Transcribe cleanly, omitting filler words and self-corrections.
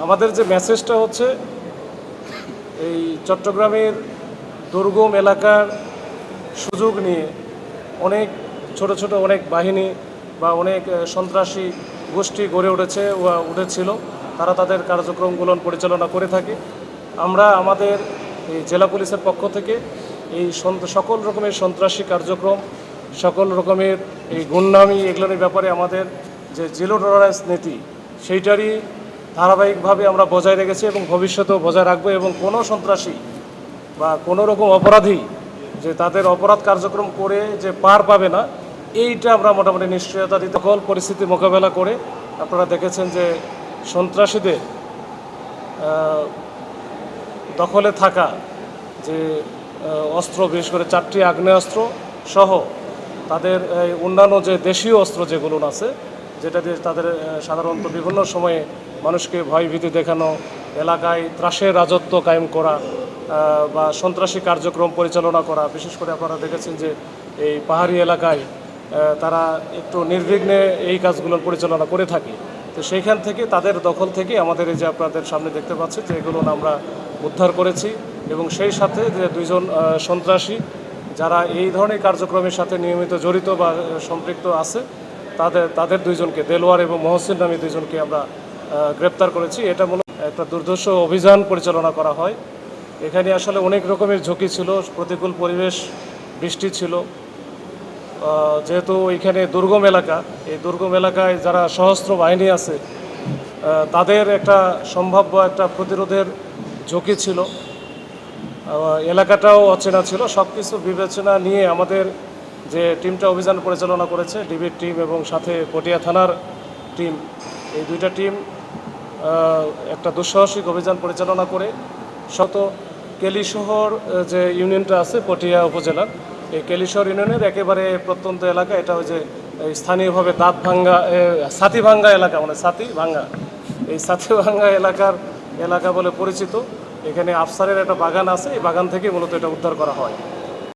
আমাদের যে মেসেজটা হচ্ছে এই চট্টগ্রামের দুর্গম এলাকার সুযোগ নিয়ে অনেক ছোট ছোট অনেক বাহিনী বা অনেক সন্ত্রাসী গোষ্ঠী গড়ে উঠেছিল। তারা তাদের কার্যক্রমগুলো পরিচালনা করে থাকে। আমরা আমাদের এই জেলা পুলিশের পক্ষ থেকে এই সকল রকমের সন্ত্রাসী কার্যক্রম, সকল রকমের এই গুন্ডামি এগুলোর ব্যাপারে আমাদের যে জিরো টলারেন্স নীতি সেইটারই ধারাবাহিকভাবে আমরা বজায় রেখেছি এবং ভবিষ্যতেও বজায় রাখবো। এবং কোনো সন্ত্রাসী বা কোনো রকম অপরাধী যে তাদের অপরাধ কার্যক্রম করে যে পার পাবে না, এইটা আমরা মোটামুটি নিশ্চয়তা দিতে সকল পরিস্থিতি মোকাবেলা করে আপনারা দেখেছেন যে সন্ত্রাসীদের দখলে থাকা যে অস্ত্র, বিশেষ করে 4টি আগ্নেয়াস্ত্র সহ তাদের অন্যান্য যে দেশীয় অস্ত্র যেগুলো আছে, যেটা দিয়ে তাদের সাধারণত বিভিন্ন সময়ে মানুষকে ভয়ভীতি দেখানো, এলাকায় ত্রাসের রাজত্ব কায়েম করা বা সন্ত্রাসী কার্যক্রম পরিচালনা করা। বিশেষ করে আপনারা দেখেছেন যে এই পাহাড়ি এলাকায় তারা একটু নির্বিঘ্নে এই কাজগুলো পরিচালনা করে থাকে। তো সেইখান থেকে তাদের দখল থেকে আমাদের এই যে আপনাদের সামনে দেখতে পাচ্ছেন যে এগুলো আমরা উদ্ধার করেছি। এবং সেই সাথে যে 2 জন সন্ত্রাসী যারা এই ধরনের কার্যক্রমের সাথে নিয়মিত জড়িত বা সম্পৃক্ত আছে, তাদের 2 জনকে, দেলোয়ার এবং মহসিন নামে 2 জনকে আমরা গ্রেপ্তার করেছি। এটা মূলত একটা দুর্ধর্ষ অভিযান পরিচালনা করা হয়। এখানে আসলে অনেক রকমের ঝুঁকি ছিল, প্রতিকূল পরিবেশ, বৃষ্টি ছিল। যেহেতু এখানে দুর্গম এলাকা, এই দুর্গম এলাকায় যারা সশস্ত্র বাহিনী আছে তাদের একটা সম্ভাব্য একটা প্রতিরোধের ঝুঁকি ছিল, এলাকাটাও অচেনা ছিল। সব কিছু বিবেচনা নিয়ে আমাদের যে টিমটা অভিযান পরিচালনা করেছে, ডিবির টিম এবং সাথে পটিয়া থানার টিম, এই 2টা টিম একটা দুঃসাহসিক অভিযান পরিচালনা করে কেলিশহর যে ইউনিয়নটা আছে পটিয়া উপজেলার, এই কেলিশহর ইউনিয়নের একেবারে প্রত্যন্ত এলাকা। এটা ওই যে স্থানীয়ভাবে সাতিভাঙ্গা এলাকা, মানে সাতিভাঙ্গা, এই সাতিভাঙ্গা এলাকা বলে পরিচিত। এখানে আফসারের একটা বাগান আছে, এই বাগান থেকে মূলত এটা উদ্ধার করা হয়।